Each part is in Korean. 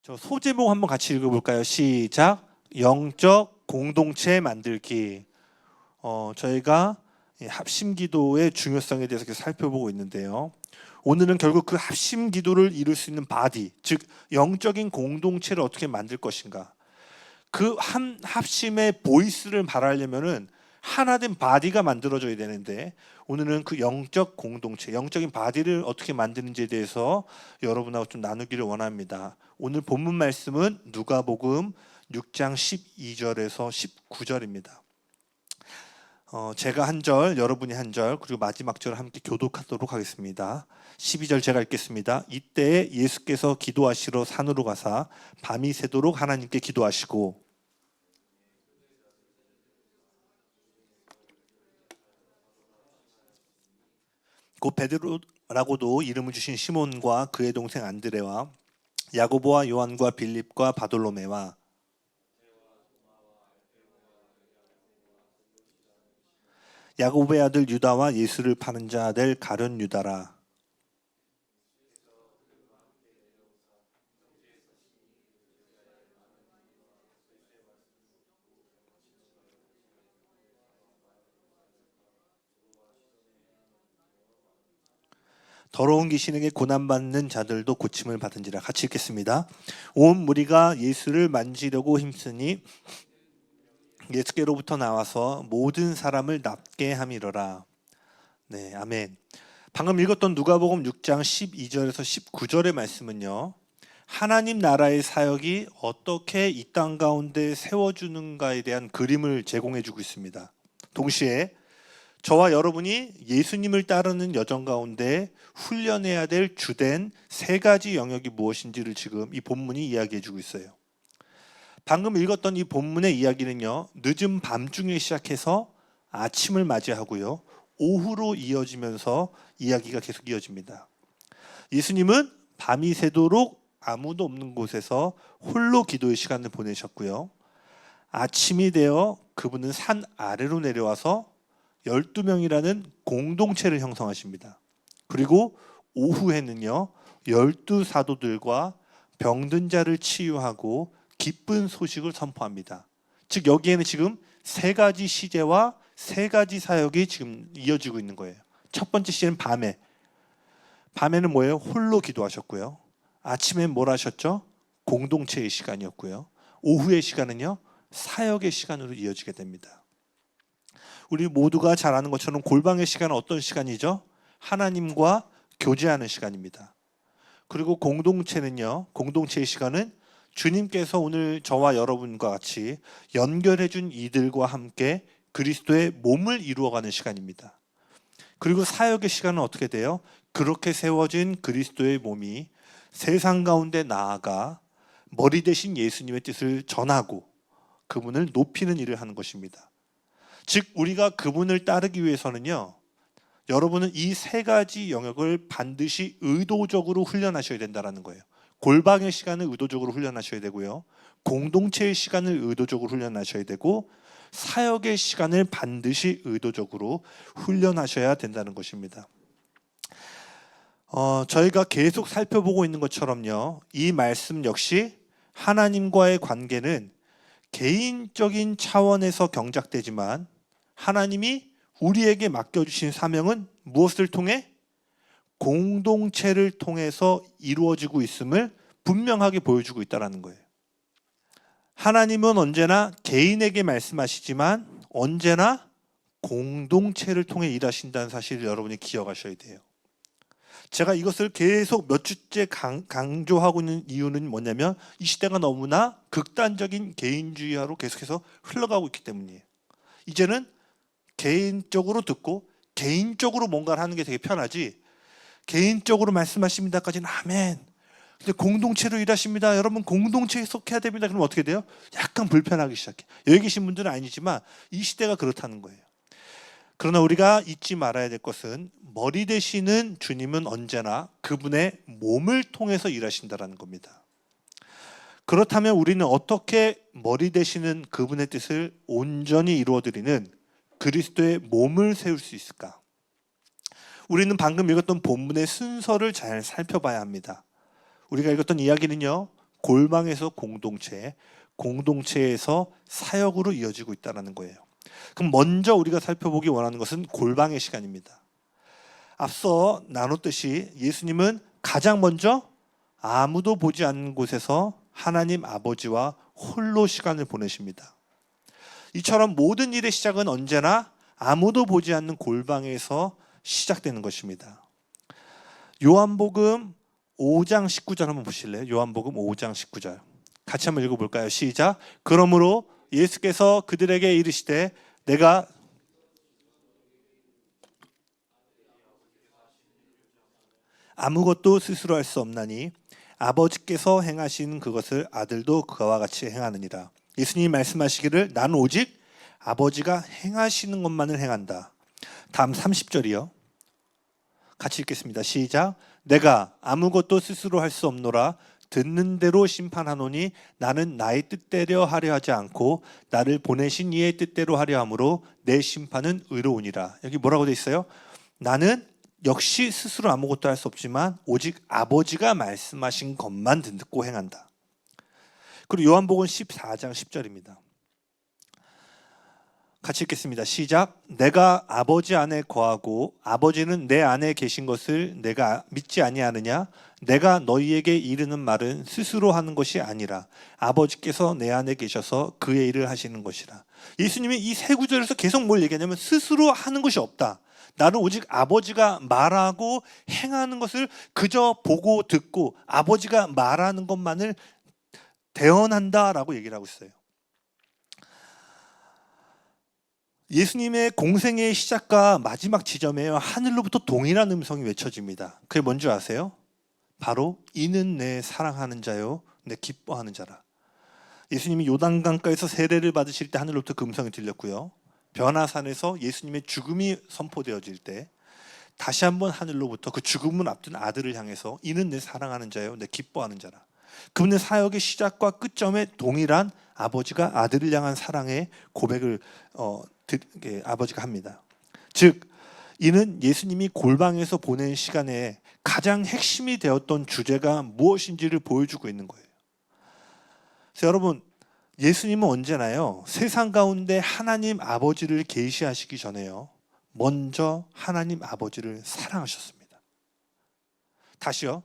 저 소제목 한번 같이 읽어볼까요? 시작. 영적 공동체 만들기. 저희가 합심기도의 중요성에 대해서 계속 살펴보고 있는데요. 오늘은 결국 그 합심기도를 이룰 수 있는 바디, 즉 영적인 공동체를 어떻게 만들 것인가. 그 합심의 보이스를 말하려면은 하나된 바디가 만들어져야 되는데, 오늘은 그 영적 공동체, 영적인 바디를 어떻게 만드는지에 대해서 여러분하고 좀 나누기를 원합니다. 오늘 본문 말씀은 누가복음 6장 12절에서 19절입니다. 제가 한 절, 여러분이 한 절, 그리고 마지막 절을 함께 교독하도록 하겠습니다. 12절 제가 읽겠습니다. 이때에 예수께서 기도하시러 산으로 가사 밤이 새도록 하나님께 기도하시고, 곧 베드로라고도 이름을 주신 시몬과 그의 동생 안드레와 야고보와 요한과 빌립과 바돌로메와 야고보의 아들 유다와 예수를 파는 자 될 가룟 유다라. 더러운 귀신에게 고난받는 자들도 고침을 받은지라. 같이 읽겠습니다. 온 무리가 예수를 만지려고 힘쓰니 예수께로부터 나와서 모든 사람을 낫게 함이러라. 네, 아멘. 방금 읽었던 누가복음 6장 12절에서 19절의 말씀은요, 하나님 나라의 사역이 어떻게 이 땅 가운데 세워주는가에 대한 그림을 제공해주고 있습니다. 동시에 저와 여러분이 예수님을 따르는 여정 가운데 훈련해야 될 주된 세 가지 영역이 무엇인지를 지금 이 본문이 이야기해주고 있어요. 방금 읽었던 이 본문의 이야기는요, 늦은 밤중에 시작해서 아침을 맞이하고요, 오후로 이어지면서 이야기가 계속 이어집니다. 예수님은 밤이 새도록 아무도 없는 곳에서 홀로 기도의 시간을 보내셨고요, 아침이 되어 그분은 산 아래로 내려와서 12명이라는 공동체를 형성하십니다. 그리고 오후에는요, 12사도들과 병든 자를 치유하고 기쁜 소식을 선포합니다. 즉 여기에는 지금 세 가지 시제와 세 가지 사역이 지금 이어지고 있는 거예요. 첫 번째 시제는 밤에는 뭐예요? 홀로 기도하셨고요. 아침엔 뭘 하셨죠? 공동체의 시간이었고요. 오후의 시간은요, 사역의 시간으로 이어지게 됩니다. 우리 모두가 잘 아는 것처럼 골방의 시간은 어떤 시간이죠? 하나님과 교제하는 시간입니다. 그리고 공동체는요, 공동체의 시간은 주님께서 오늘 저와 여러분과 같이 연결해준 이들과 함께 그리스도의 몸을 이루어가는 시간입니다. 그리고 사역의 시간은 어떻게 돼요? 그렇게 세워진 그리스도의 몸이 세상 가운데 나아가 머리 대신 예수님의 뜻을 전하고 그분을 높이는 일을 하는 것입니다. 즉 우리가 그분을 따르기 위해서는요, 여러분은 이 세 가지 영역을 반드시 의도적으로 훈련하셔야 된다는 거예요. 골방의 시간을 의도적으로 훈련하셔야 되고요, 공동체의 시간을 의도적으로 훈련하셔야 되고, 사역의 시간을 반드시 의도적으로 훈련하셔야 된다는 것입니다. 저희가 계속 살펴보고 있는 것처럼요, 이 말씀 역시 하나님과의 관계는 개인적인 차원에서 경작되지만 하나님이 우리에게 맡겨주신 사명은 무엇을 통해? 공동체를 통해서 이루어지고 있음을 분명하게 보여주고 있다는 거예요. 하나님은 언제나 개인에게 말씀하시지만 언제나 공동체를 통해 일하신다는 사실을 여러분이 기억하셔야 돼요. 제가 이것을 계속 몇 주째 강조하고 있는 이유는 뭐냐면, 이 시대가 너무나 극단적인 개인주의화로 계속해서 흘러가고 있기 때문이에요. 이제는 개인적으로 듣고 개인적으로 뭔가를 하는 게 되게 편하지, 개인적으로 말씀하십니다까지는 아멘, 근데 공동체로 일하십니다, 여러분 공동체에 속해야 됩니다, 그러면 어떻게 돼요? 약간 불편하기 시작해. 여기 계신 분들은 아니지만 이 시대가 그렇다는 거예요. 그러나 우리가 잊지 말아야 될 것은, 머리 되시는 주님은 언제나 그분의 몸을 통해서 일하신다는 겁니다. 그렇다면 우리는 어떻게 머리 되시는 그분의 뜻을 온전히 이루어드리는 그리스도의 몸을 세울 수 있을까? 우리는 방금 읽었던 본문의 순서를 잘 살펴봐야 합니다. 우리가 읽었던 이야기는요, 골방에서 공동체, 공동체에서 사역으로 이어지고 있다는 거예요. 그럼 먼저 우리가 살펴보기 원하는 것은 골방의 시간입니다. 앞서 나눴듯이 예수님은 가장 먼저 아무도 보지 않는 곳에서 하나님 아버지와 홀로 시간을 보내십니다. 이처럼 모든 일의 시작은 언제나 아무도 보지 않는 골방에서 시작되는 것입니다. 요한복음 5장 19절 한번 보실래요? 요한복음 5장 19절 같이 한번 읽어볼까요? 시작. 그러므로 예수께서 그들에게 이르시되 내가 아무것도 스스로 할 수 없나니 아버지께서 행하신 그것을 아들도 그와 같이 행하느니라. 예수님이 말씀하시기를 나는 오직 아버지가 행하시는 것만을 행한다. 다음 30절이요. 같이 읽겠습니다. 시작. 내가 아무것도 스스로 할 수 없노라. 듣는 대로 심판하노니 나는 나의 뜻대로 하려 하지 않고 나를 보내신 이의 뜻대로 하려 함으로 내 심판은 의로우니라. 여기 뭐라고 돼 있어요? 나는 역시 스스로 아무것도 할 수 없지만 오직 아버지가 말씀하신 것만 듣고 행한다. 그리고 요한복음 14장 10절입니다. 같이 읽겠습니다. 시작. 내가 아버지 안에 거하고 아버지는 내 안에 계신 것을 내가 믿지 아니하느냐? 내가 너희에게 이르는 말은 스스로 하는 것이 아니라 아버지께서 내 안에 계셔서 그의 일을 하시는 것이라. 예수님이 이 세 구절에서 계속 뭘 얘기하냐면 스스로 하는 것이 없다. 나는 오직 아버지가 말하고 행하는 것을 그저 보고 듣고 아버지가 말하는 것만을 대언한다라고 얘기를 하고 있어요. 예수님의 공생의 시작과 마지막 지점에 하늘로부터 동일한 음성이 외쳐집니다. 그게 뭔지 아세요? 바로 이는 내 사랑하는 자요 내 기뻐하는 자라. 예수님이 요단강가에서 세례를 받으실 때 하늘로부터 그 음성이 들렸고요. 변화산에서 예수님의 죽음이 선포되어질 때 다시 한번 하늘로부터 그 죽음을 앞둔 아들을 향해서 이는 내 사랑하는 자요 내 기뻐하는 자라. 그분의 사역의 시작과 끝점에 동일한 아버지가 아들을 향한 사랑의 고백을 아버지가 합니다. 즉 이는 예수님이 골방에서 보낸 시간에 가장 핵심이 되었던 주제가 무엇인지를 보여주고 있는 거예요. 그래서 여러분 예수님은 언제나요 세상 가운데 하나님 아버지를 계시하시기 전에요 먼저 하나님 아버지를 사랑하셨습니다. 다시요.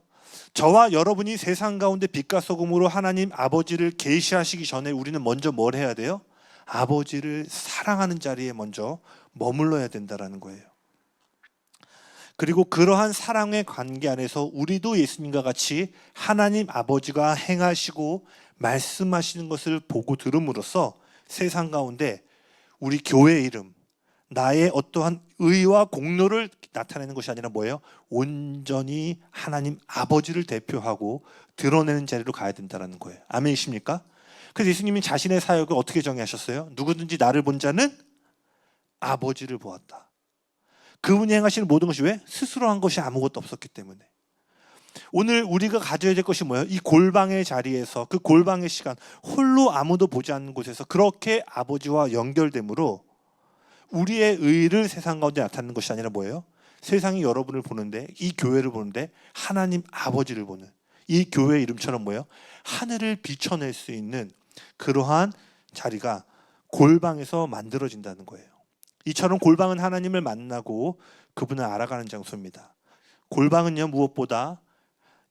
저와 여러분이 세상 가운데 빛과 소금으로 하나님 아버지를 계시하시기 전에 우리는 먼저 뭘 해야 돼요? 아버지를 사랑하는 자리에 먼저 머물러야 된다는 거예요. 그리고 그러한 사랑의 관계 안에서 우리도 예수님과 같이 하나님 아버지가 행하시고 말씀하시는 것을 보고 들음으로써 세상 가운데 우리 교회의 이름, 나의 어떠한 의와 공로를 나타내는 것이 아니라 뭐예요? 온전히 하나님 아버지를 대표하고 드러내는 자리로 가야 된다는 거예요. 아멘이십니까? 그래서 예수님이 자신의 사역을 어떻게 정의하셨어요? 누구든지 나를 본 자는 아버지를 보았다. 그분이 행하시는 모든 것이 왜? 스스로 한 것이 아무것도 없었기 때문에. 오늘 우리가 가져야 될 것이 뭐예요? 이 골방의 자리에서 그 골방의 시간 홀로 아무도 보지 않는 곳에서 그렇게 아버지와 연결됨으로 우리의 의를 세상 가운데 나타내는 것이 아니라 뭐예요? 세상이 여러분을 보는데 이 교회를 보는데 하나님 아버지를 보는 이 교회의 이름처럼 뭐예요? 하늘을 비춰낼 수 있는 그러한 자리가 골방에서 만들어진다는 거예요. 이처럼 골방은 하나님을 만나고 그분을 알아가는 장소입니다. 골방은요 무엇보다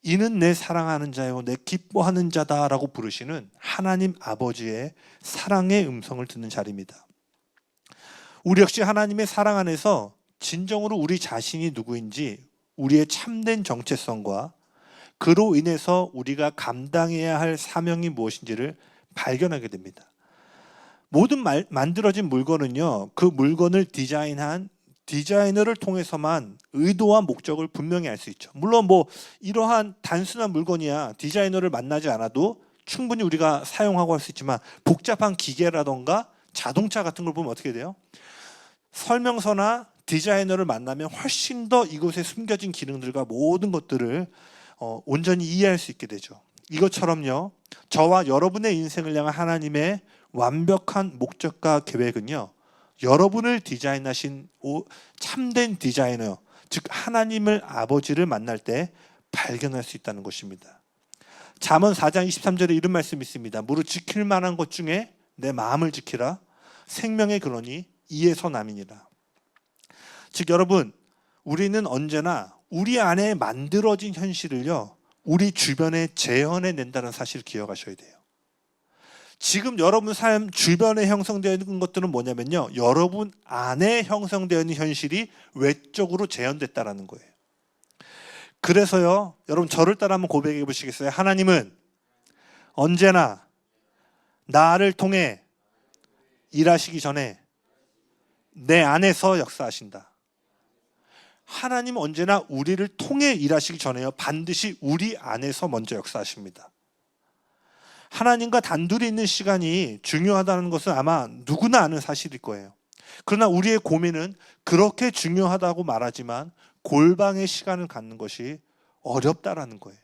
이는 내 사랑하는 자요 내 기뻐하는 자다라고 부르시는 하나님 아버지의 사랑의 음성을 듣는 자리입니다. 우리 역시 하나님의 사랑 안에서 진정으로 우리 자신이 누구인지 우리의 참된 정체성과 그로 인해서 우리가 감당해야 할 사명이 무엇인지를 발견하게 됩니다. 모든 만들어진 물건은요 그 물건을 디자인한 디자이너를 통해서만 의도와 목적을 분명히 알 수 있죠. 물론 뭐 이러한 단순한 물건이야 디자이너를 만나지 않아도 충분히 우리가 사용하고 할 수 있지만 복잡한 기계라던가 자동차 같은 걸 보면 어떻게 돼요? 설명서나 디자이너를 만나면 훨씬 더 이곳에 숨겨진 기능들과 모든 것들을 온전히 이해할 수 있게 되죠. 이것처럼요 저와 여러분의 인생을 향한 하나님의 완벽한 목적과 계획은요 여러분을 디자인하신 참된 디자이너 즉 하나님을 아버지를 만날 때 발견할 수 있다는 것입니다. 잠언 4장 23절에 이런 말씀이 있습니다. 무릇 지킬 만한 것 중에 내 마음을 지키라. 생명의 근원이 이에서 남이니라. 즉 여러분, 우리는 언제나 우리 안에 만들어진 현실을요, 우리 주변에 재현해낸다는 사실을 기억하셔야 돼요. 지금 여러분 삶 주변에 형성되어 있는 것들은 뭐냐면요, 여러분 안에 형성되어 있는 현실이 외적으로 재현됐다는 거예요. 그래서요, 여러분 저를 따라 한번 고백해 보시겠어요? 하나님은 언제나 나를 통해 일하시기 전에 내 안에서 역사하신다. 하나님은 언제나 우리를 통해 일하시기 전에요, 반드시 우리 안에서 먼저 역사하십니다. 하나님과 단둘이 있는 시간이 중요하다는 것은 아마 누구나 아는 사실일 거예요. 그러나 우리의 고민은 그렇게 중요하다고 말하지만 골방의 시간을 갖는 것이 어렵다라는 거예요.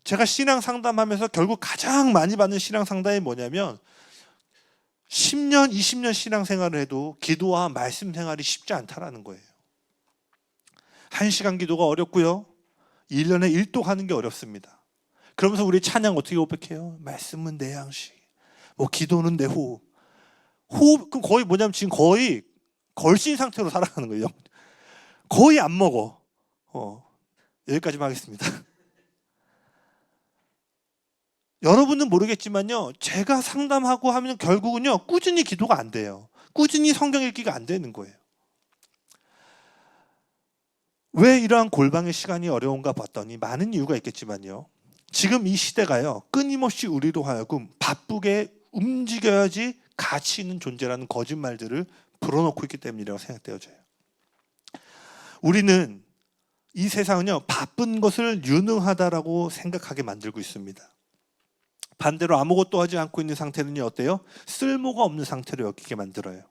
제가 신앙 상담하면서 결국 가장 많이 받는 신앙 상담이 뭐냐면 10년, 20년 신앙 생활을 해도 기도와 말씀 생활이 쉽지 않다라는 거예요. 1시간 기도가 어렵고요, 1년에 1도 하는 게 어렵습니다. 그러면서 우리 찬양 어떻게 고백해요? 말씀은 내 양식, 기도는 내 호흡. 호흡, 그럼 거의 뭐냐면 지금 거의 걸신 상태로 살아가는 거예요. 거의 안 먹어. 여기까지만 하겠습니다. 여러분은 모르겠지만요, 제가 상담하고 하면 결국은요, 꾸준히 기도가 안 돼요. 꾸준히 성경 읽기가 안 되는 거예요. 왜 이러한 골방의 시간이 어려운가 봤더니 많은 이유가 있겠지만요, 지금 이 시대가요, 끊임없이 우리로 하여금 바쁘게 움직여야지 가치 있는 존재라는 거짓말들을 불어넣고 있기 때문이라고 생각되어져요. 우리는 이 세상은요, 바쁜 것을 유능하다라고 생각하게 만들고 있습니다. 반대로 아무것도 하지 않고 있는 상태는요, 어때요? 쓸모가 없는 상태로 여기게 만들어요.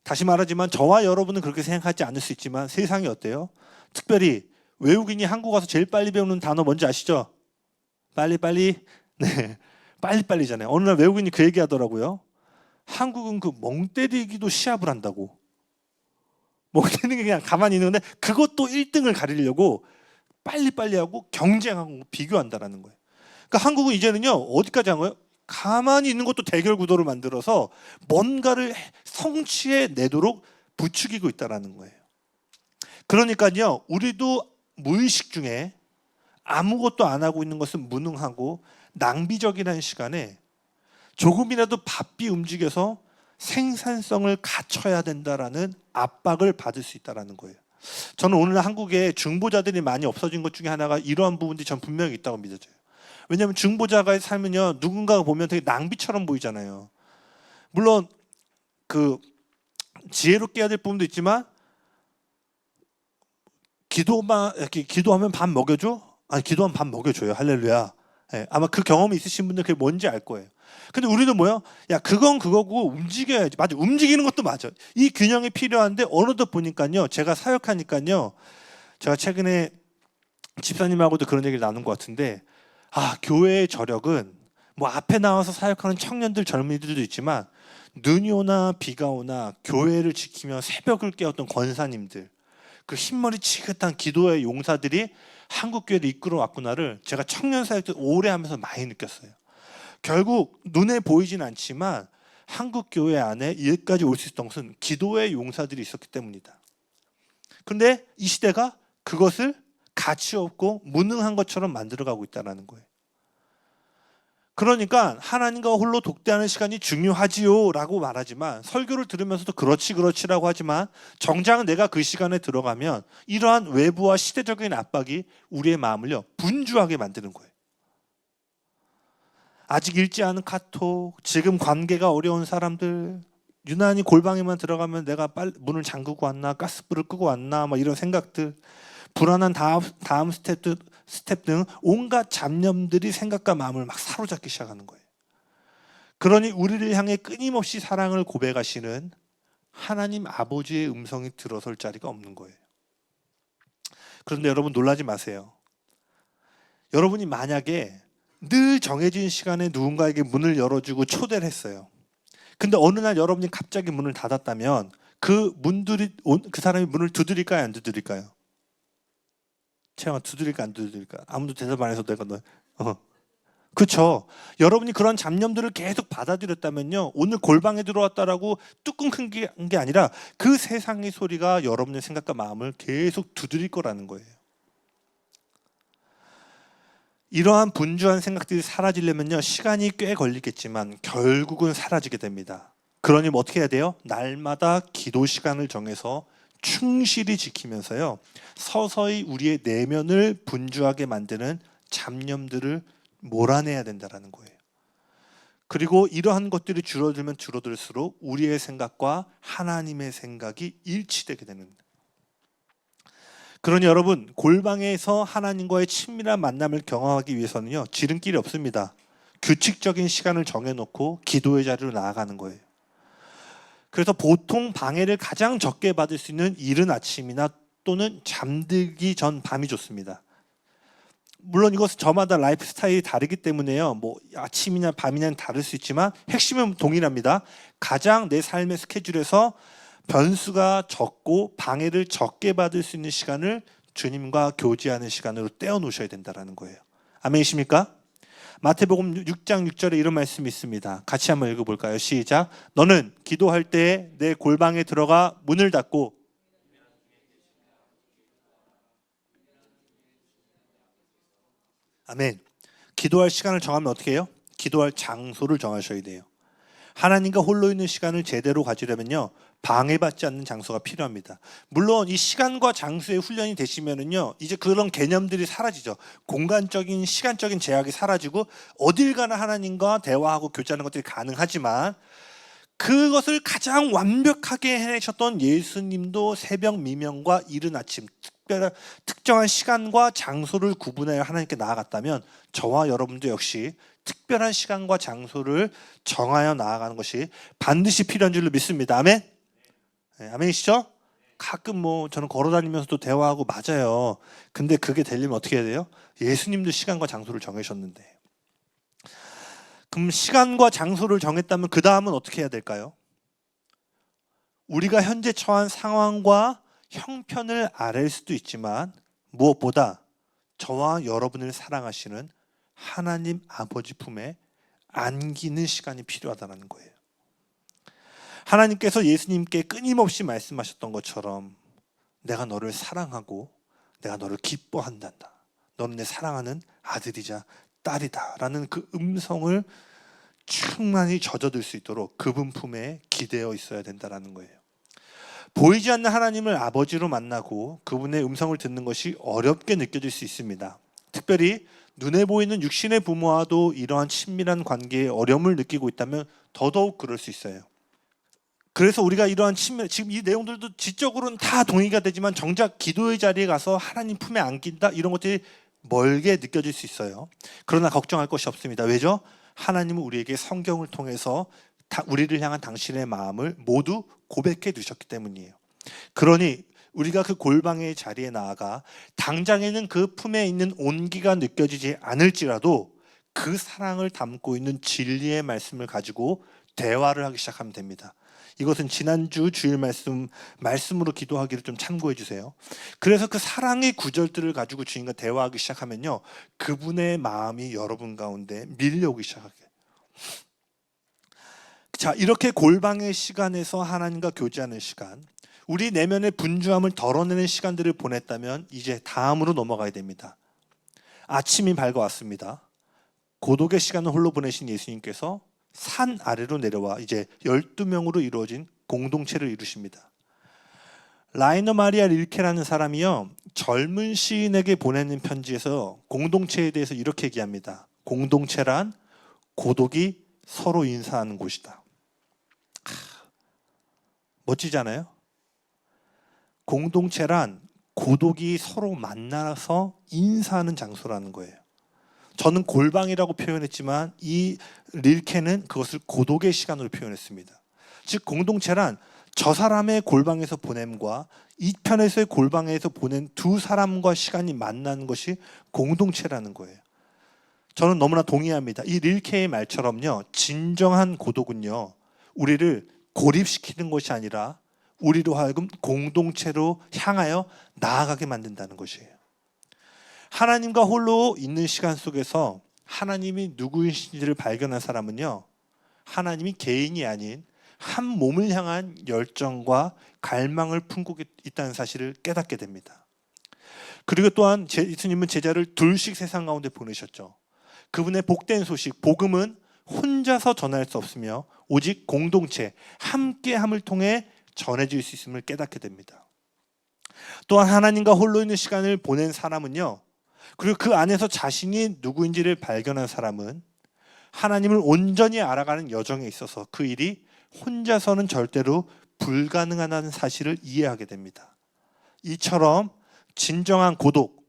다시 말하지만 저와 여러분은 그렇게 생각하지 않을 수 있지만 세상이 어때요? 특별히 외국인이 한국 와서 제일 빨리 배우는 단어 뭔지 아시죠? 빨리빨리. 네, 빨리빨리잖아요. 어느 날 외국인이 그 얘기 하더라고요. 한국은 그 멍 때리기도 시합을 한다고. 멍 때리는 게 그냥 가만히 있는데 그것도 1등을 가리려고 빨리빨리 하고 경쟁하고 비교한다라는 거예요. 그러니까 한국은 이제는요, 어디까지 한 거예요? 가만히 있는 것도 대결 구도를 만들어서 뭔가를 성취해 내도록 부추기고 있다라는 거예요. 그러니까요, 우리도 무의식 중에 아무것도 안 하고 있는 것은 무능하고 낭비적이라는 시간에 조금이라도 바삐 움직여서 생산성을 갖춰야 된다라는 압박을 받을 수 있다는 거예요. 저는 오늘 한국에 중보자들이 많이 없어진 것 중에 하나가 이러한 부분들이 전 분명히 있다고 믿어져요. 왜냐하면 중보자가 살면요, 누군가가 보면 되게 낭비처럼 보이잖아요. 물론 그 지혜롭게 해야 될 부분도 있지만 기도하면 밥 먹여줘? 아니, 기도하면 밥 먹여줘요. 할렐루야. 네, 아마 그 경험이 있으신 분들 그게 뭔지 알 거예요. 근데 우리는 뭐요? 야, 그건 그거고 움직여야지. 맞아, 움직이는 것도 맞아. 이 균형이 필요한데 어느덧 보니까요, 제가 사역하니까요, 제가 최근에 집사님하고도 그런 얘기를 나눈 것 같은데, 교회의 저력은 앞에 나와서 사역하는 청년들, 젊은이들도 있지만 눈이 오나 비가 오나 교회를 지키며 새벽을 깨웠던 권사님들, 그 흰머리 지긋한 기도의 용사들이 한국 교회를 이끌어 왔구나를 제가 청년 사역 때 오래 하면서 많이 느꼈어요. 결국 눈에 보이진 않지만 한국 교회 안에 여기까지 올 수 있었던 것은 기도의 용사들이 있었기 때문이다. 그런데 이 시대가 그것을 가치 없고 무능한 것처럼 만들어가고 있다는 거예요. 그러니까 하나님과 홀로 독대하는 시간이 중요하지요 라고 말하지만, 설교를 들으면서도 그렇지라고 하지만 정작 내가 그 시간에 들어가면 이러한 외부와 시대적인 압박이 우리의 마음을요, 분주하게 만드는 거예요. 아직 읽지 않은 카톡, 지금 관계가 어려운 사람들, 유난히 골방에만 들어가면 내가 빨리 문을 잠그고 왔나, 가스불을 끄고 왔나, 이런 생각들, 불안한 다음 스텝 등 온갖 잡념들이 생각과 마음을 막 사로잡기 시작하는 거예요. 그러니 우리를 향해 끊임없이 사랑을 고백하시는 하나님 아버지의 음성이 들어설 자리가 없는 거예요. 그런데 여러분 놀라지 마세요. 여러분이 만약에 늘 정해진 시간에 누군가에게 문을 열어주고 초대를 했어요. 근데 어느 날 여러분이 갑자기 문을 닫았다면 그 사람이 문을 두드릴까요, 안 두드릴까요? 채영아, 두드릴까 안 두드릴까? 아무도 대답 안 해서 내가 그렇죠. 여러분이 그런 잡념들을 계속 받아들였다면요, 오늘 골방에 들어왔다라고 뚜껑 큰 게 아니라 그 세상의 소리가 여러분의 생각과 마음을 계속 두드릴 거라는 거예요. 이러한 분주한 생각들이 사라지려면요, 시간이 꽤 걸리겠지만 결국은 사라지게 됩니다. 그러니 뭐 어떻게 해야 돼요? 날마다 기도 시간을 정해서 충실히 지키면서요, 서서히 우리의 내면을 분주하게 만드는 잡념들을 몰아내야 된다는 거예요. 그리고 이러한 것들이 줄어들면 줄어들수록 우리의 생각과 하나님의 생각이 일치되게 되는 거예요. 그러니 여러분, 골방에서 하나님과의 친밀한 만남을 경험하기 위해서는요, 지름길이 없습니다. 규칙적인 시간을 정해놓고 기도의 자리로 나아가는 거예요. 그래서 보통 방해를 가장 적게 받을 수 있는 이른 아침이나 또는 잠들기 전 밤이 좋습니다. 물론 이것은 저마다 라이프 스타일이 다르기 때문에요, 뭐 아침이냐 밤이냐는 다를 수 있지만 핵심은 동일합니다. 가장 내 삶의 스케줄에서 변수가 적고 방해를 적게 받을 수 있는 시간을 주님과 교제하는 시간으로 떼어 놓으셔야 된다는 거예요. 아멘이십니까? 마태복음 6장 6절에 이런 말씀이 있습니다. 같이 한번 읽어볼까요? 시작. 너는 기도할 때 내 골방에 들어가 문을 닫고. 아멘. 기도할 시간을 정하면 어떻게 해요? 기도할 장소를 정하셔야 돼요. 하나님과 홀로 있는 시간을 제대로 가지려면요, 방해받지 않는 장소가 필요합니다. 물론 이 시간과 장소의 훈련이 되시면은요, 이제 그런 개념들이 사라지죠. 공간적인 시간적인 제약이 사라지고 어딜 가나 하나님과 대화하고 교제하는 것들이 가능하지만, 그것을 가장 완벽하게 해내셨던 예수님도 새벽 미명과 이른 아침 특정한 시간과 장소를 구분하여 하나님께 나아갔다면, 저와 여러분도 역시 특별한 시간과 장소를 정하여 나아가는 것이 반드시 필요한 줄로 믿습니다. 아멘? 네, 아멘이시죠? 가끔 뭐 저는 걸어다니면서도 대화하고 맞아요. 근데 그게 되려면 어떻게 해야 돼요? 예수님도 시간과 장소를 정하셨는데. 그럼 시간과 장소를 정했다면 그 다음은 어떻게 해야 될까요? 우리가 현재 처한 상황과 형편을 아랠 수도 있지만 무엇보다 저와 여러분을 사랑하시는 하나님 아버지 품에 안기는 시간이 필요하다는 거예요. 하나님께서 예수님께 끊임없이 말씀하셨던 것처럼 내가 너를 사랑하고 내가 너를 기뻐한다. 너는 내 사랑하는 아들이자 딸이다 라는 그 음성을 충만히 젖어들 수 있도록 그분 품에 기대어 있어야 된다는 거예요. 보이지 않는 하나님을 아버지로 만나고 그분의 음성을 듣는 것이 어렵게 느껴질 수 있습니다. 특별히 눈에 보이는 육신의 부모와도 이러한 친밀한 관계에 어려움을 느끼고 있다면 더더욱 그럴 수 있어요. 그래서 우리가 이러한 친밀, 지금 이 내용들도 지적으로는 다 동의가 되지만 정작 기도의 자리에 가서 하나님 품에 안긴다, 이런 것들이 멀게 느껴질 수 있어요. 그러나 걱정할 것이 없습니다. 왜죠? 하나님은 우리에게 성경을 통해서 우리를 향한 당신의 마음을 모두 고백해 두셨기 때문이에요. 그러니 우리가 그 골방의 자리에 나아가 당장에는 그 품에 있는 온기가 느껴지지 않을지라도 그 사랑을 담고 있는 진리의 말씀을 가지고 대화를 하기 시작하면 됩니다. 이것은 지난주 주일 말씀으로 기도하기를 좀 참고해 주세요. 그래서 그 사랑의 구절들을 가지고 주님과 대화하기 시작하면요, 그분의 마음이 여러분 가운데 밀려오기 시작하게. 자, 이렇게 골방의 시간에서 하나님과 교제하는 시간, 우리 내면의 분주함을 덜어내는 시간들을 보냈다면 이제 다음으로 넘어가야 됩니다. 아침이 밝아왔습니다. 고독의 시간을 홀로 보내신 예수님께서 산 아래로 내려와 이제 12명으로 이루어진 공동체를 이루십니다. 라이너 마리아 릴케라는 사람이요, 젊은 시인에게 보내는 편지에서 공동체에 대해서 이렇게 얘기합니다. 공동체란 고독이 서로 인사하는 곳이다. 멋지잖아요? 공동체란 고독이 서로 만나서 인사하는 장소라는 거예요. 저는 골방이라고 표현했지만 이 릴케는 그것을 고독의 시간으로 표현했습니다. 즉 공동체란 저 사람의 골방에서 보냄과 이 편에서의 골방에서 보낸 두 사람과 시간이 만나는 것이 공동체라는 거예요. 저는 너무나 동의합니다. 이 릴케의 말처럼요, 진정한 고독은요, 우리를 고립시키는 것이 아니라 우리로 하여금 공동체로 향하여 나아가게 만든다는 것이에요. 하나님과 홀로 있는 시간 속에서 하나님이 누구이신지를 발견한 사람은요, 하나님이 개인이 아닌 한 몸을 향한 열정과 갈망을 품고 있다는 사실을 깨닫게 됩니다. 그리고 또한 예수님은 제자를 둘씩 세상 가운데 보내셨죠. 그분의 복된 소식, 복음은 혼자서 전할 수 없으며 오직 공동체, 함께함을 통해 전해질 수 있음을 깨닫게 됩니다. 또한 하나님과 홀로 있는 시간을 보낸 사람은요, 그리고 그 안에서 자신이 누구인지를 발견한 사람은 하나님을 온전히 알아가는 여정에 있어서 그 일이 혼자서는 절대로 불가능하다는 사실을 이해하게 됩니다. 이처럼 진정한 고독,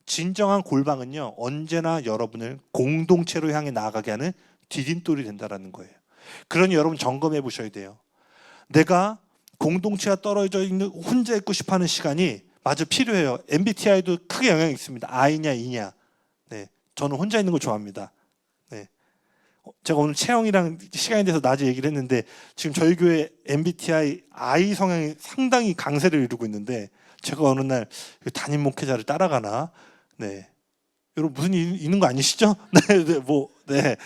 진정한 골방은요, 언제나 여러분을 공동체로 향해 나아가게 하는 디딤돌이 된다는 거예요. 그러니 여러분 점검해 보셔야 돼요. 내가 공동체가 떨어져 있는 혼자 있고 싶어하는 시간이 마저 필요해요. MBTI도 크게 영향이 있습니다. I냐 E냐. 네, 저는 혼자 있는 걸 좋아합니다. 네, 제가 오늘 채영이랑 시간이 돼서 낮에 얘기를 했는데 지금 저희 교회 MBTI I 성향이 상당히 강세를 이루고 있는데 제가 어느 날 담임 목회자를 따라가나, 네, 여러분 무슨 일 있는 거 아니시죠? 네.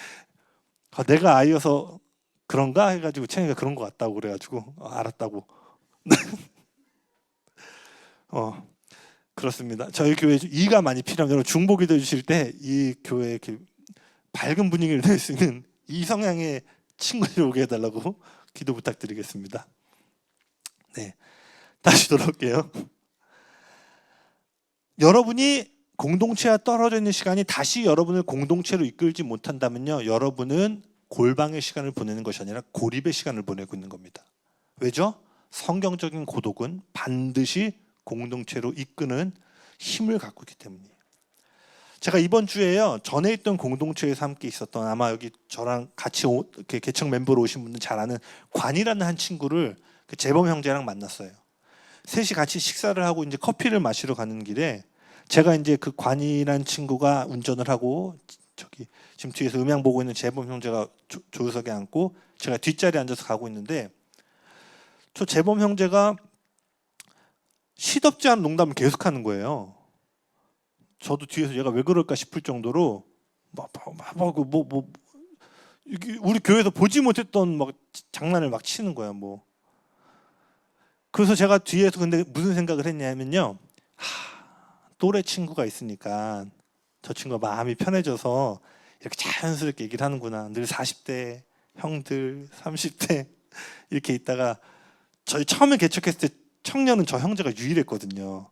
내가 I여서 그런가 해가지고 채영이가 그런 거 같다고 그래가지고 알았다고. 그렇습니다. 저희 교회 이가 많이 필요합니다. 여러분 중보기도 해주실 때 이 교회에 이렇게 밝은 분위기를 낼 수 있는 이 성향의 친구들 오게 해달라고 기도 부탁드리겠습니다. 네, 다시 돌아올게요. 여러분이 공동체와 떨어져 있는 시간이 다시 여러분을 공동체로 이끌지 못한다면요, 여러분은 골방의 시간을 보내는 것이 아니라 고립의 시간을 보내고 있는 겁니다. 왜죠? 성경적인 고독은 반드시 공동체로 이끄는 힘을 갖고 있기 때문이에요. 제가 이번 주에요, 전에 있던 공동체에서 함께 있었던, 아마 여기 저랑 같이 개척 멤버로 오신 분들 잘 아는 관이라는 한 친구를 재범 형제랑 만났어요. 셋이 같이 식사를 하고 이제 커피를 마시러 가는 길에 제가 이제 그 관이라는 친구가 운전을 하고 저기 지금 뒤에서 음향 보고 있는 재범 형제가 조수석에 앉고 제가 뒷자리에 앉아서 가고 있는데, 저 재범 형제가 시덥지 않은 농담을 계속하는 거예요. 저도 뒤에서 얘가 왜 그럴까 싶을 정도로 우리 교회에서 보지 못했던 막 장난을 막 치는 거야. 그래서 제가 뒤에서 근데 무슨 생각을 했냐면요, 또래 친구가 있으니까 저 친구가 마음이 편해져서 이렇게 자연스럽게 얘기를 하는구나. 늘 40대 형들 30대 이렇게 있다가 저희 처음에 개척했을 때 청년은 저 형제가 유일했거든요.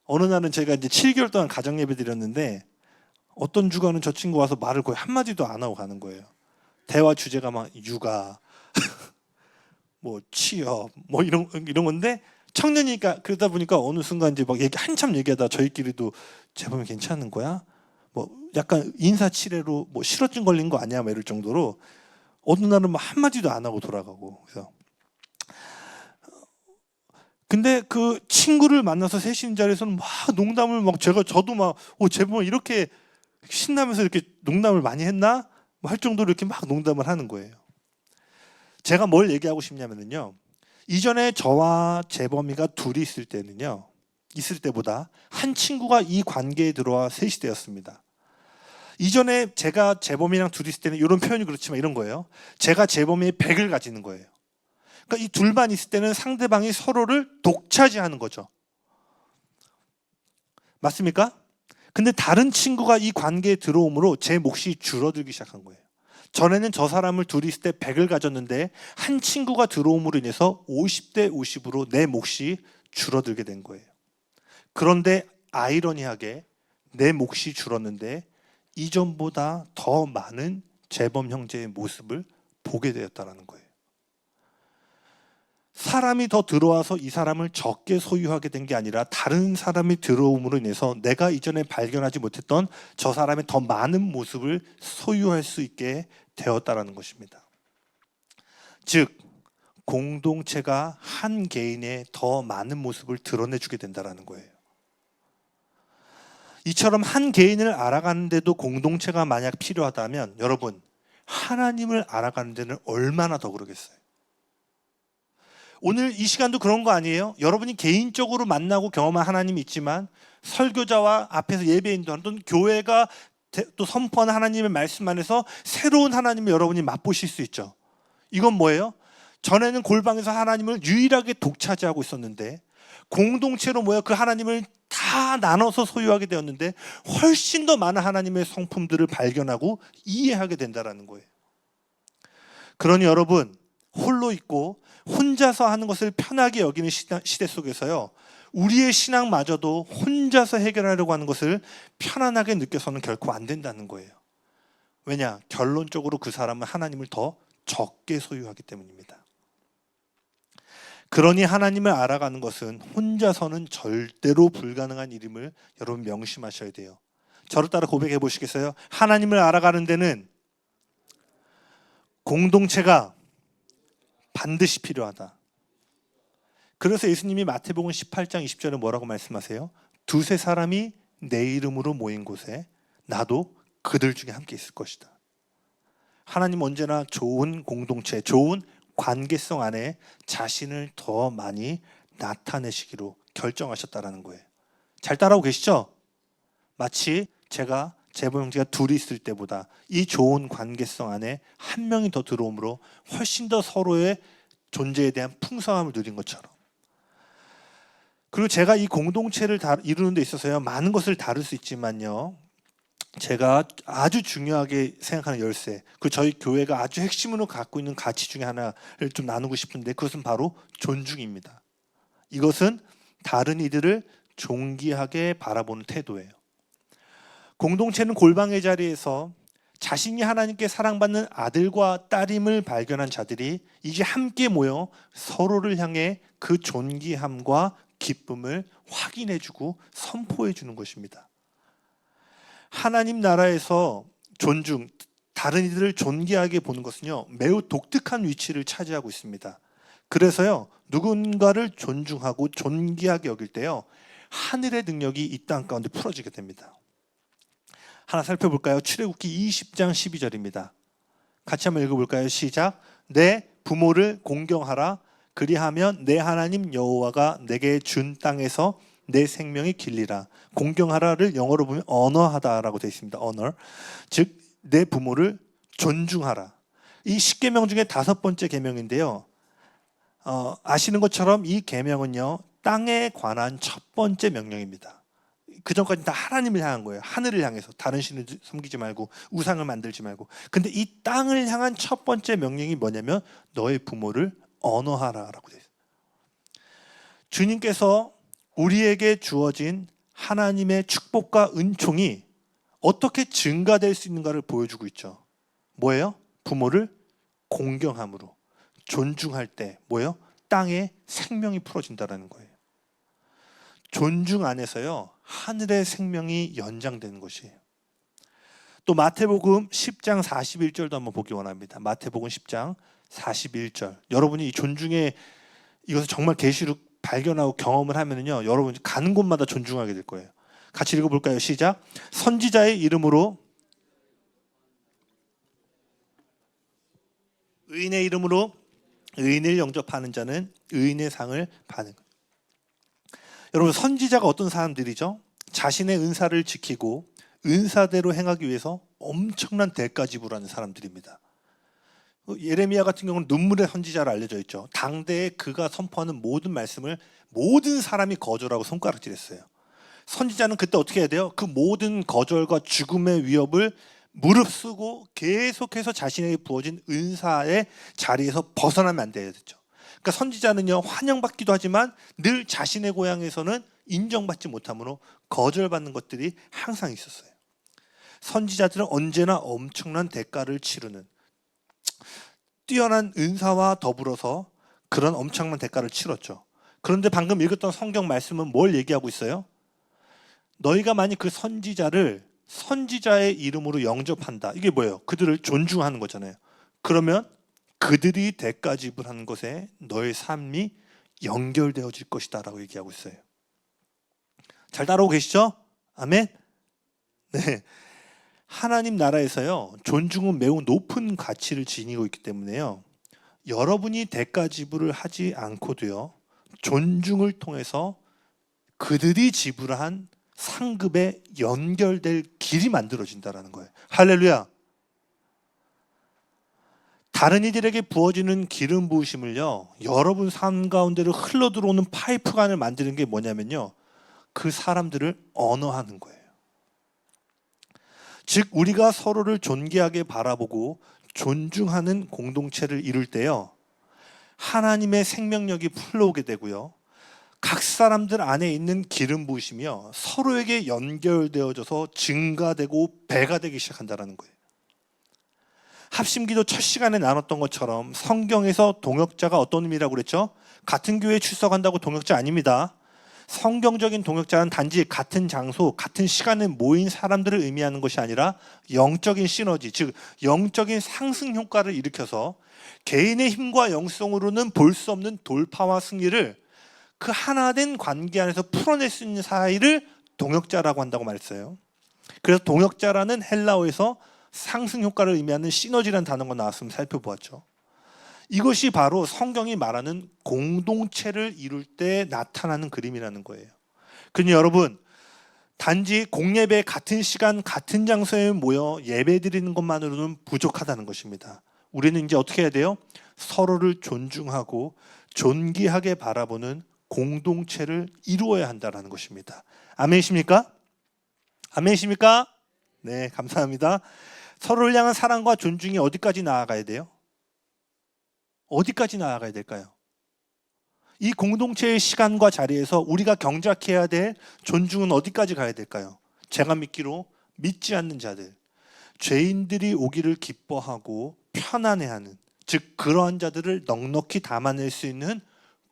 어느 날은 제가 이제 7개월 동안 가정 예배 드렸는데 어떤 주간은 저 친구 와서 말을 거의 한마디도 안 하고 가는 거예요. 대화 주제가 막 육아, 취업, 이런 건데 청년이니까 그러다 보니까 어느 순간 이제 막 한참 얘기하다 저희끼리도 재범이 괜찮은 거야? 약간 인사치레로 실어증 걸린 거 아니야? 이럴 정도로 어느 날은 막 한마디도 안 하고 돌아가고. 그래서 근데 그 친구를 만나서 셋이 자리에서는 막 농담을 저도 재범이 이렇게 신나면서 이렇게 농담을 많이 했나? 할 정도로 이렇게 막 농담을 하는 거예요. 제가 뭘 얘기하고 싶냐면요, 이전에 저와 재범이가 둘이 있을 때보다 한 친구가 이 관계에 들어와 셋이 되었습니다. 이전에 제가 재범이랑 둘이 있을 때는 이런 표현이 그렇지만 이런 거예요. 제가 재범이의 100을 가지는 거예요. 그러니까 이 둘만 있을 때는 상대방이 서로를 독차지하는 거죠. 맞습니까? 근데 다른 친구가 이 관계에 들어옴으로 제 몫이 줄어들기 시작한 거예요. 전에는 저 사람을 둘이 있을 때 100을 가졌는데 한 친구가 들어옴으로 인해서 50대 50으로 내 몫이 줄어들게 된 거예요. 그런데 아이러니하게 내 몫이 줄었는데 이전보다 더 많은 재범 형제의 모습을 보게 되었다는 거예요. 사람이 더 들어와서 이 사람을 적게 소유하게 된 게 아니라 다른 사람이 들어옴으로 인해서 내가 이전에 발견하지 못했던 저 사람의 더 많은 모습을 소유할 수 있게 되었다는 것입니다. 즉 공동체가 한 개인의 더 많은 모습을 드러내주게 된다는 거예요. 이처럼 한 개인을 알아가는데도 공동체가 만약 필요하다면 여러분, 하나님을 알아가는 데는 얼마나 더 그러겠어요. 오늘 이 시간도 그런 거 아니에요? 여러분이 개인적으로 만나고 경험한 하나님이 있지만 설교자와 앞에서 예배인도 또는 교회가 또 선포하는 하나님의 말씀 안에서 새로운 하나님을 여러분이 맛보실 수 있죠. 이건 뭐예요? 전에는 골방에서 하나님을 유일하게 독차지하고 있었는데 공동체로 모여 그 하나님을 다 나눠서 소유하게 되었는데 훨씬 더 많은 하나님의 성품들을 발견하고 이해하게 된다는 거예요. 그러니 여러분, 홀로 있고 혼자서 하는 것을 편하게 여기는 시대 속에서요, 우리의 신앙마저도 혼자서 해결하려고 하는 것을 편안하게 느껴서는 결코 안 된다는 거예요. 왜냐? 결론적으로 그 사람은 하나님을 더 적게 소유하기 때문입니다. 그러니 하나님을 알아가는 것은 혼자서는 절대로 불가능한 일임을 여러분 명심하셔야 돼요. 저를 따라 고백해 보시겠어요? 하나님을 알아가는 데는 공동체가 반드시 필요하다. 그래서 예수님이 마태복음 18장 20절에 뭐라고 말씀하세요? 두세 사람이 내 이름으로 모인 곳에 나도 그들 중에 함께 있을 것이다. 하나님 언제나 좋은 공동체, 좋은 관계성 안에 자신을 더 많이 나타내시기로 결정하셨다는 거예요. 잘 따라오고 계시죠? 마치 제가 제보 형제가 둘이 있을 때보다 이 좋은 관계성 안에 한 명이 더 들어옴으로 훨씬 더 서로의 존재에 대한 풍성함을 누린 것처럼. 그리고 제가 이 공동체를 이루는 데 있어서요, 많은 것을 다룰 수 있지만요, 제가 아주 중요하게 생각하는 열쇠, 그 저희 교회가 아주 핵심으로 갖고 있는 가치 중에 하나를 좀 나누고 싶은데 그것은 바로 존중입니다. 이것은 다른 이들을 존귀하게 바라보는 태도예요. 공동체는 골방의 자리에서 자신이 하나님께 사랑받는 아들과 딸임을 발견한 자들이 이제 함께 모여 서로를 향해 그 존귀함과 기쁨을 확인해주고 선포해주는 것입니다. 하나님 나라에서 존중, 다른 이들을 존귀하게 보는 것은요, 매우 독특한 위치를 차지하고 있습니다. 그래서요, 누군가를 존중하고 존귀하게 여길 때요, 하늘의 능력이 이 땅 가운데 풀어지게 됩니다. 하나 살펴볼까요? 출애굽기 20장 12절입니다. 같이 한번 읽어볼까요? 시작. 내 부모를 공경하라. 그리하면 내 하나님 여호와가 내게 준 땅에서 내 생명이 길리라. 공경하라를 영어로 보면 언어하다라고 되어 있습니다. 언어. 즉 내 부모를 존중하라. 이 10계명 중에 5번째 계명인데요. 아시는 것처럼 이 계명은요, 땅에 관한 첫 번째 명령입니다. 그 전까지 다 하나님을 향한 거예요. 하늘을 향해서 다른 신을 섬기지 말고 우상을 만들지 말고. 근데 이 땅을 향한 첫 번째 명령이 뭐냐면 너의 부모를 언어하라라고 되어 있어요. 주님께서 우리에게 주어진 하나님의 축복과 은총이 어떻게 증가될 수 있는가를 보여주고 있죠. 뭐예요? 부모를 공경함으로, 존중할 때 뭐예요? 땅에 생명이 풀어진다는 거예요. 존중 안에서요, 하늘의 생명이 연장되는 것이에요. 또 마태복음 10장 41절도 한번 보기 원합니다. 마태복음 10장 41절. 여러분이 이 존중의 이것을 정말 계시로 발견하고 경험을 하면은요, 여러분이 가는 곳마다 존중하게 될 거예요. 같이 읽어볼까요? 시작. 선지자의 이름으로, 의인의 이름으로 의인을 영접하는 자는 의인의 상을 받는 거예요. 여러분, 선지자가 어떤 사람들이죠? 자신의 은사를 지키고 은사대로 행하기 위해서 엄청난 대가 지불하는 사람들입니다. 예레미야 같은 경우는 눈물의 선지자로 알려져 있죠. 당대에 그가 선포하는 모든 말씀을 모든 사람이 거절하고 손가락질했어요. 선지자는 그때 어떻게 해야 돼요? 그 모든 거절과 죽음의 위협을 무릅쓰고 계속해서 자신에게 부어진 은사의 자리에서 벗어나면 안 되겠죠. 그러니까 선지자는요, 환영받기도 하지만 늘 자신의 고향에서는 인정받지 못함으로 거절받는 것들이 항상 있었어요. 선지자들은 언제나 엄청난 대가를 치르는, 뛰어난 은사와 더불어서 그런 엄청난 대가를 치렀죠. 그런데 방금 읽었던 성경 말씀은 뭘 얘기하고 있어요? 너희가 만약 그 선지자를 선지자의 이름으로 영접한다. 이게 뭐예요? 그들을 존중하는 거잖아요. 그러면 그들이 대가 지불하는 것에 너의 삶이 연결되어질 것이다 라고 얘기하고 있어요. 잘 따라오고 계시죠? 아멘? 네. 하나님 나라에서요, 존중은 매우 높은 가치를 지니고 있기 때문에요, 여러분이 대가 지불을 하지 않고도요, 존중을 통해서 그들이 지불한 상급에 연결될 길이 만들어진다는 거예요. 할렐루야. 다른 이들에게 부어지는 기름 부으심을요, 여러분 삶 가운데로 흘러들어오는 파이프관을 만드는 게 뭐냐면요, 그 사람들을 언어하는 거예요. 즉 우리가 서로를 존귀하게 바라보고 존중하는 공동체를 이룰 때요, 하나님의 생명력이 풀러오게 되고요, 각 사람들 안에 있는 기름 부으심이요, 서로에게 연결되어져서 증가되고 배가 되기 시작한다는 거예요. 합심기도 첫 시간에 나눴던 것처럼 성경에서 동역자가 어떤 의미라고 그랬죠? 같은 교회에 출석한다고 동역자 아닙니다. 성경적인 동역자는 단지 같은 장소, 같은 시간에 모인 사람들을 의미하는 것이 아니라 영적인 시너지, 즉 영적인 상승 효과를 일으켜서 개인의 힘과 영성으로는 볼 수 없는 돌파와 승리를 그 하나된 관계 안에서 풀어낼 수 있는 사이를 동역자라고 한다고 말했어요. 그래서 동역자라는 헬라어에서 상승 효과를 의미하는 시너지라는 단어가 나왔으면 살펴보았죠. 이것이 바로 성경이 말하는 공동체를 이룰 때 나타나는 그림이라는 거예요. 그러니 여러분, 단지 공예배 같은 시간 같은 장소에 모여 예배 드리는 것만으로는 부족하다는 것입니다. 우리는 이제 어떻게 해야 돼요? 서로를 존중하고 존귀하게 바라보는 공동체를 이루어야 한다는 것입니다. 아멘이십니까? 아멘이십니까? 네, 감사합니다. 서로를 향한 사랑과 존중이 어디까지 나아가야 돼요? 어디까지 나아가야 될까요? 이 공동체의 시간과 자리에서 우리가 경작해야 될 존중은 어디까지 가야 될까요? 제가 믿기로 믿지 않는 자들, 죄인들이 오기를 기뻐하고 편안해하는, 즉 그러한 자들을 넉넉히 담아낼 수 있는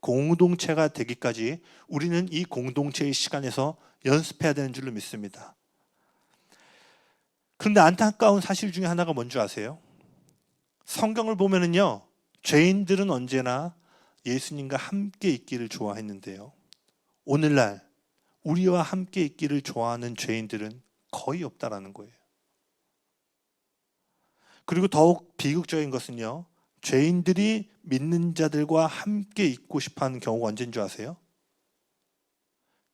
공동체가 되기까지 우리는 이 공동체의 시간에서 연습해야 되는 줄로 믿습니다. 그런데 안타까운 사실 중에 하나가 뭔지 아세요? 성경을 보면은요, 죄인들은 언제나 예수님과 함께 있기를 좋아했는데요, 오늘날 우리와 함께 있기를 좋아하는 죄인들은 거의 없다라는 거예요. 그리고 더욱 비극적인 것은요, 죄인들이 믿는 자들과 함께 있고 싶어하는 경우가 언제인 줄 아세요?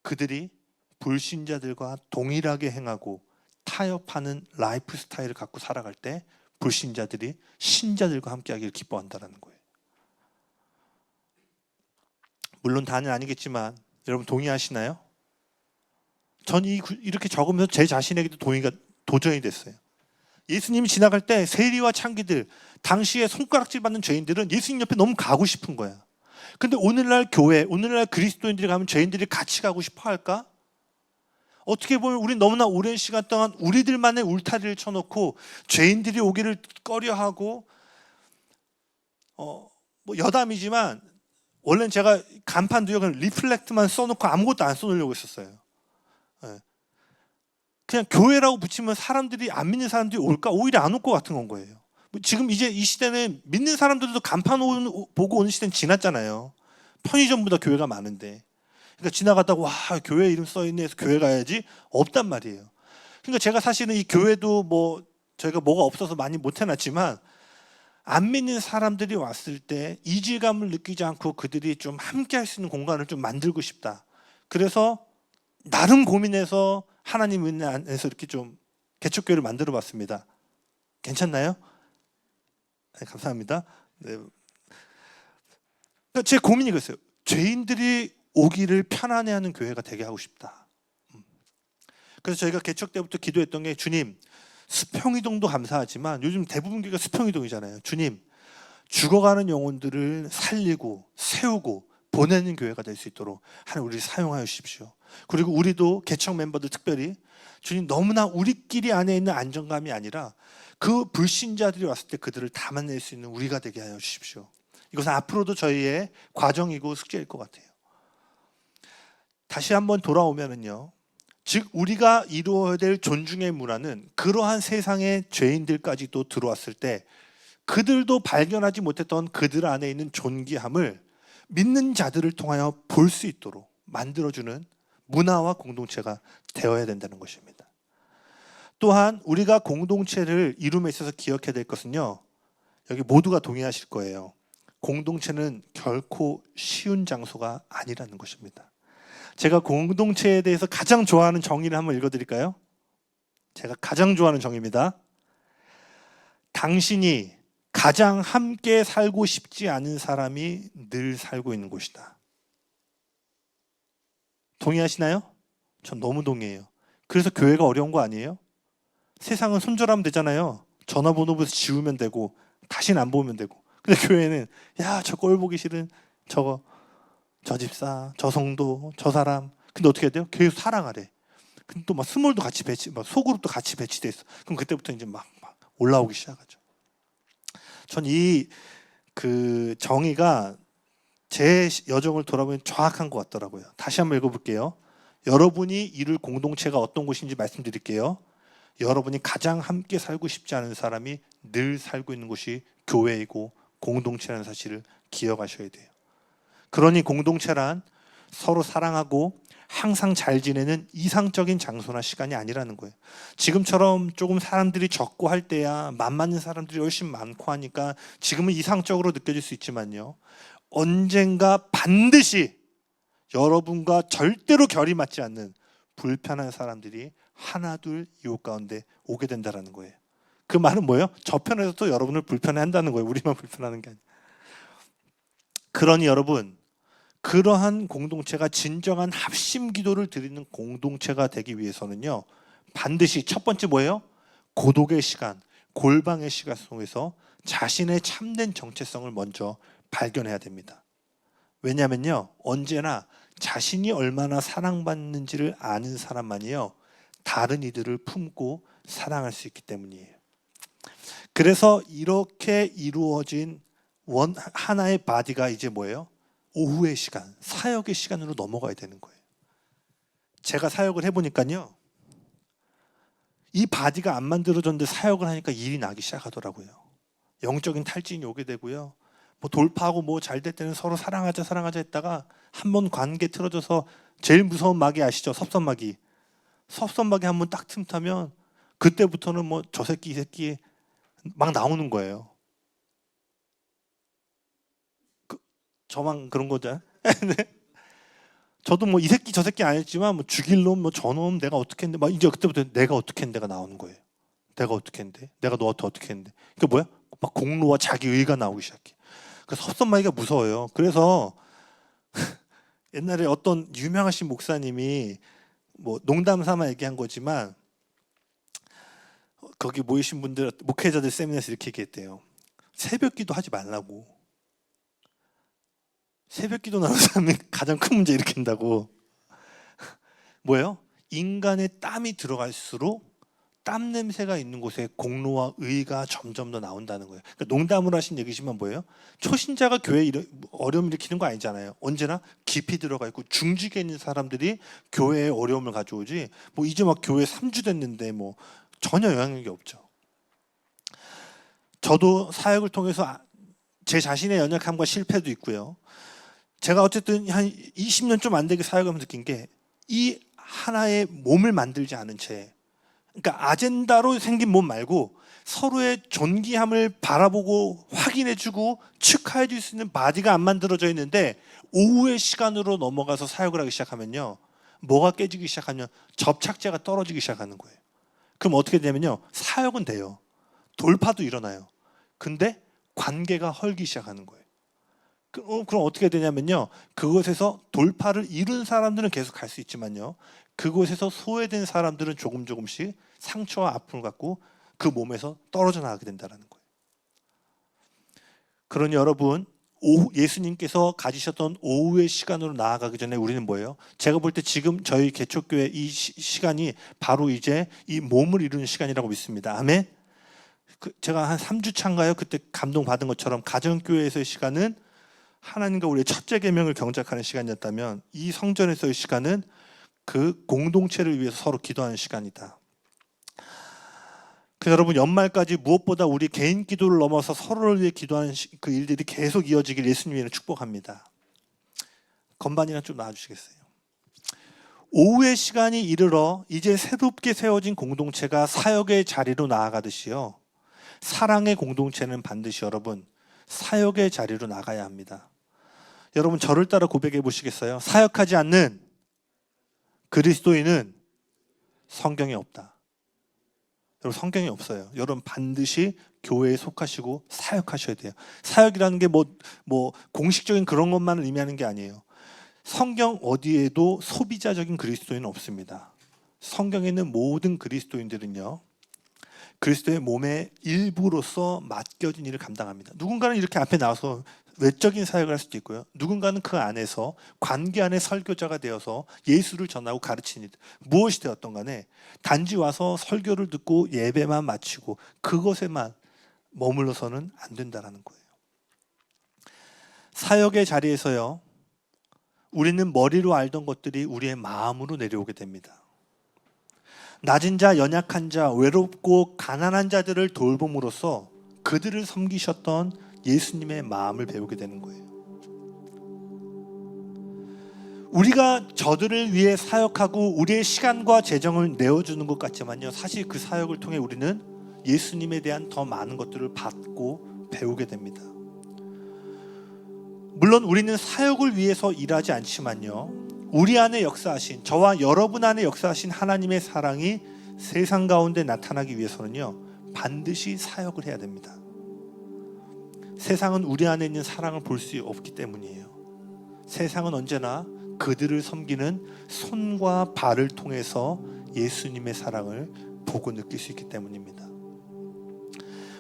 그들이 불신자들과 동일하게 행하고 타협하는 라이프 스타일을 갖고 살아갈 때 불신자들이 신자들과 함께하기를 기뻐한다는 거예요. 물론 다는 아니겠지만 여러분 동의하시나요? 전 이렇게 적으면서 제 자신에게도 동의가 도전이 됐어요. 예수님이 지나갈 때 세리와 창기들, 당시에 손가락질 받는 죄인들은 예수님 옆에 너무 가고 싶은 거야. 근데 오늘날 교회, 오늘날 그리스도인들이 가면 죄인들이 같이 가고 싶어 할까? 어떻게 보면 우리 너무나 오랜 시간 동안 우리들만의 울타리를 쳐놓고 죄인들이 오기를 꺼려하고, 뭐 여담이지만 원래는 제가 간판도요, 그냥 리플렉트만 써놓고 아무것도 안 써놓으려고 했었어요. 그냥 교회라고 붙이면 사람들이, 안 믿는 사람들이 올까? 오히려 안 올 것 같은 건 거예요. 지금 이제 이 시대는 믿는 사람들도 간판 보고 오는 시대는 지났잖아요. 편의점보다 교회가 많은데. 그러니까 지나가다가 와, 교회 이름 써있네 해서 교회 가야지, 없단 말이에요. 그러니까 제가 사실은 이 교회도 뭐 저희가 뭐가 없어서 많이 못 해놨지만, 안 믿는 사람들이 왔을 때 이질감을 느끼지 않고 그들이 좀 함께 할 수 있는 공간을 좀 만들고 싶다. 그래서 나름 고민해서 하나님 은혜 안에서 이렇게 좀 개척교회를 만들어 봤습니다. 괜찮나요? 네, 감사합니다. 네. 그러니까 제 고민이 그랬어요. 죄인들이 오기를 편안해하는 교회가 되게 하고 싶다. 그래서 저희가 개척 때부터 기도했던 게, 주님, 수평이동도 감사하지만 요즘 대부분 교회가 수평이동이잖아요. 주님, 죽어가는 영혼들을 살리고 세우고 보내는 교회가 될 수 있도록 하나님 우리를 사용하여 주십시오. 그리고 우리도 개척 멤버들 특별히, 주님, 너무나 우리끼리 안에 있는 안정감이 아니라 그 불신자들이 왔을 때 그들을 담아낼 수 있는 우리가 되게 하여 주십시오. 이것은 앞으로도 저희의 과정이고 숙제일 것 같아요. 다시 한번 돌아오면은요, 즉 우리가 이루어야 될 존중의 문화는 그러한 세상의 죄인들까지도 들어왔을 때 그들도 발견하지 못했던 그들 안에 있는 존귀함을 믿는 자들을 통하여 볼 수 있도록 만들어주는 문화와 공동체가 되어야 된다는 것입니다. 또한 우리가 공동체를 이룸에 있어서 기억해야 될 것은요, 여기 모두가 동의하실 거예요. 공동체는 결코 쉬운 장소가 아니라는 것입니다. 제가 공동체에 대해서 가장 좋아하는 정의를 한번 읽어드릴까요? 제가 가장 좋아하는 정의입니다. 당신이 가장 함께 살고 싶지 않은 사람이 늘 살고 있는 곳이다. 동의하시나요? 전 너무 동의해요. 그래서 교회가 어려운 거 아니에요? 세상은 손절하면 되잖아요. 전화번호부터 지우면 되고 다시는 안 보면 되고. 근데 교회는 야, 저 꼴 보기 싫은 저거, 저 집사, 저 성도, 저 사람. 근데 어떻게 해야 돼요? 계속 사랑하래. 근데 또 막 스몰도 같이 막 소그룹도 같이 배치돼 있어. 그럼 그때부터 이제 막 올라오기 시작하죠. 전 이 그 정의가 제 여정을 돌아보면 정확한 것 같더라고요. 다시 한번 읽어볼게요. 여러분이 이룰 공동체가 어떤 곳인지 말씀드릴게요. 여러분이 가장 함께 살고 싶지 않은 사람이 늘 살고 있는 곳이 교회이고 공동체라는 사실을 기억하셔야 돼요. 그러니 공동체란 서로 사랑하고 항상 잘 지내는 이상적인 장소나 시간이 아니라는 거예요. 지금처럼 조금 사람들이 적고 할 때야 맘 맞는 사람들이 훨씬 많고 하니까 지금은 이상적으로 느껴질 수 있지만요, 언젠가 반드시 여러분과 절대로 결이 맞지 않는 불편한 사람들이 하나 둘 이웃 가운데 오게 된다는 거예요. 그 말은 뭐예요? 저편에서도 여러분을 불편해 한다는 거예요. 우리만 불편하는 게 아니에요. 그러니 여러분, 그러한 공동체가 진정한 합심 기도를 드리는 공동체가 되기 위해서는요, 반드시 첫 번째 뭐예요? 고독의 시간, 골방의 시간 속에서 자신의 참된 정체성을 먼저 발견해야 됩니다. 왜냐하면요, 언제나 자신이 얼마나 사랑받는지를 아는 사람만이요, 다른 이들을 품고 사랑할 수 있기 때문이에요. 그래서 이렇게 이루어진 하나의 바디가 이제 뭐예요? 오후의 시간, 사역의 시간으로 넘어가야 되는 거예요. 제가 사역을 해보니까요, 이 바디가 안 만들어졌는데 사역을 하니까 일이 나기 시작하더라고요. 영적인 탈진이 오게 되고요, 뭐 돌파하고 뭐 잘 될 때는 서로 사랑하자 했다가 한번 관계 틀어져서 제일 무서운 마귀 아시죠? 섭섭마귀. 섭섭마귀 한번 딱 틈타면 그때부터는 뭐 저 새끼 이 새끼 막 나오는 거예요. 저만 그런 거죠. 저도 뭐 이 새끼 저 새끼 아니었지만 뭐 죽일 놈, 뭐 저놈 내가 어떻게 했는데, 막 이제 그때부터 내가 어떻게 했는데가 나오는 거예요. 내가 어떻게 했는데, 내가 너한테 어떻게 했는데. 그게 뭐야? 막 공로와 자기 의가 나오기 시작해. 그래서 섭섭마귀가 무서워요. 그래서 옛날에 어떤 유명하신 목사님이 뭐 농담 삼아 얘기한 거지만 거기 모이신 분들, 목회자들 세미나에서 이렇게 얘기했대요. 새벽기도 하지 말라고. 새벽기도 나오는 사람이 가장 큰 문제 일으킨다고. 뭐예요? 인간의 땀이 들어갈수록 땀 냄새가 있는 곳에 공로와 의가 점점 더 나온다는 거예요. 그러니까 농담으로 하신 얘기지만 뭐예요? 초신자가 교회에 어려움 일으키는 거 아니잖아요. 언제나 깊이 들어가 있고 중직에 있는 사람들이 교회에 어려움을 가져오지, 뭐 이제 막 교회 3주 됐는데 뭐 전혀 영향력이 없죠. 저도 사역을 통해서 제 자신의 연약함과 실패도 있고요. 제가 어쨌든 한 20년 좀 안 되게 사역하면서 느낀 게, 이 하나의 몸을 만들지 않은 채, 그러니까 아젠다로 생긴 몸 말고 서로의 존귀함을 바라보고 확인해주고 축하해줄 수 있는 바디가 안 만들어져 있는데, 오후의 시간으로 넘어가서 사역을 하기 시작하면요, 뭐가 깨지기 시작하면 접착제가 떨어지기 시작하는 거예요. 그럼 어떻게 되냐면요, 사역은 돼요. 돌파도 일어나요. 근데 관계가 헐기 시작하는 거예요. 그럼 어떻게 되냐면요, 그곳에서 돌파를 이룬 사람들은 계속 갈 수 있지만요, 그곳에서 소외된 사람들은 조금씩 상처와 아픔을 갖고 그 몸에서 떨어져 나가게 된다는 거예요. 그러니 여러분, 예수님께서 가지셨던 오후의 시간으로 나아가기 전에 우리는 뭐예요? 제가 볼 때 지금 저희 개척교회 이 시간이 바로 이제 이 몸을 이루는 시간이라고 믿습니다. 아멘. 제가 한 3주 차인가요? 그때 감동받은 것처럼 가정교회에서의 시간은 하나님과 우리의 첫째 계명을 경작하는 시간이었다면, 이 성전에서의 시간은 그 공동체를 위해서 서로 기도하는 시간이다. 그래서 여러분, 연말까지 무엇보다 우리 개인 기도를 넘어서 서로를 위해 기도하는 그 일들이 계속 이어지길 예수님이 축복합니다. 건반이랑 좀 나와주시겠어요? 오후의 시간이 이르러 이제 새롭게 세워진 공동체가 사역의 자리로 나아가듯이요, 사랑의 공동체는 반드시 여러분 사역의 자리로 나가야 합니다. 여러분, 저를 따라 고백해 보시겠어요? 사역하지 않는 그리스도인은 성경에 없다. 여러분, 성경에 없어요. 여러분 반드시 교회에 속하시고 사역하셔야 돼요. 사역이라는 게 뭐 공식적인 그런 것만을 의미하는 게 아니에요. 성경 어디에도 소비자적인 그리스도인은 없습니다. 성경에 있는 모든 그리스도인들은요, 그리스도의 몸의 일부로서 맡겨진 일을 감당합니다. 누군가는 이렇게 앞에 나와서 외적인 사역을 할 수도 있고요. 누군가는 그 안에서 관계 안에 설교자가 되어서 예수를 전하고 가르치는 일, 무엇이 되었던 간에 단지 와서 설교를 듣고 예배만 마치고 그것에만 머물러서는 안 된다는 거예요. 사역의 자리에서요, 우리는 머리로 알던 것들이 우리의 마음으로 내려오게 됩니다. 낮은 자, 연약한 자, 외롭고 가난한 자들을 돌봄으로써 그들을 섬기셨던 예수님의 마음을 배우게 되는 거예요. 우리가 저들을 위해 사역하고 우리의 시간과 재정을 내어주는 것 같지만요, 사실 그 사역을 통해 우리는 예수님에 대한 더 많은 것들을 받고 배우게 됩니다. 물론 우리는 사역을 위해서 일하지 않지만요, 우리 안에 역사하신, 저와 여러분 안에 역사하신 하나님의 사랑이 세상 가운데 나타나기 위해서는요, 반드시 사역을 해야 됩니다. 세상은 우리 안에 있는 사랑을 볼 수 없기 때문이에요. 세상은 언제나 그들을 섬기는 손과 발을 통해서 예수님의 사랑을 보고 느낄 수 있기 때문입니다.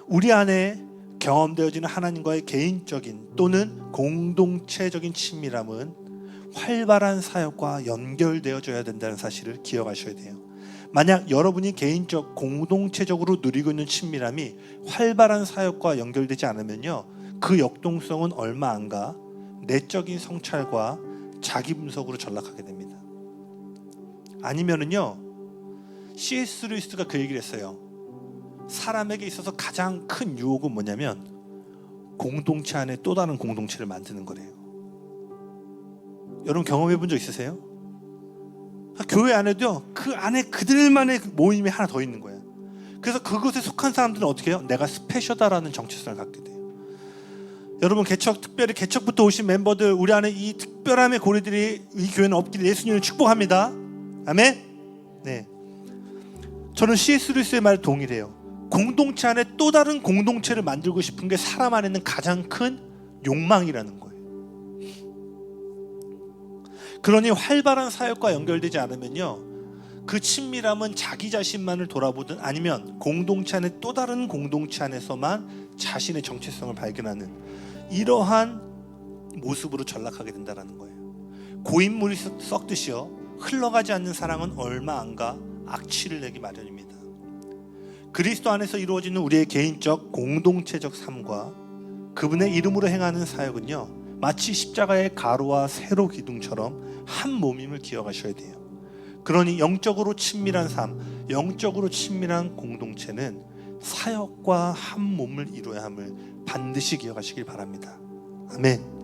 우리 안에 경험되어지는 하나님과의 개인적인 또는 공동체적인 친밀함은 활발한 사역과 연결되어져야 된다는 사실을 기억하셔야 돼요. 만약 여러분이 개인적, 공동체적으로 누리고 있는 친밀함이 활발한 사역과 연결되지 않으면요, 그 역동성은 얼마 안 가 내적인 성찰과 자기 분석으로 전락하게 됩니다. 아니면은요, C.S. 루이스가 그 얘기를 했어요. 사람에게 있어서 가장 큰 유혹은 뭐냐면 공동체 안에 또 다른 공동체를 만드는 거래요. 여러분 경험해 본 적 있으세요? 교회 안에도요, 그 안에 그들만의 모임이 하나 더 있는 거예요. 그래서 그것에 속한 사람들은 어떻게 해요? 내가 스페셜다라는 정체성을 갖게 돼요. 여러분 특별히 개척부터 오신 멤버들, 우리 안에 이 특별함의 고리들이 이 교회는 없기를 예수님을 축복합니다. 아멘. 네, 저는 C.S. 루이스의 말에 동일해요. 공동체 안에 또 다른 공동체를 만들고 싶은 게 사람 안에 있는 가장 큰 욕망이라는 거예요. 그러니 활발한 사역과 연결되지 않으면요, 그 친밀함은 자기 자신만을 돌아보든 아니면 공동체 안에 또 다른 공동체 안에서만 자신의 정체성을 발견하는 이러한 모습으로 전락하게 된다는 거예요. 고인물이 썩듯이요, 흘러가지 않는 사랑은 얼마 안 가 악취를 내기 마련입니다. 그리스도 안에서 이루어지는 우리의 개인적 공동체적 삶과 그분의 이름으로 행하는 사역은요, 마치 십자가의 가로와 세로 기둥처럼 한 몸임을 기억하셔야 돼요. 그러니 영적으로 친밀한 삶, 영적으로 친밀한 공동체는 사역과 한 몸을 이루어야 함을 반드시 기억하시길 바랍니다. 아멘.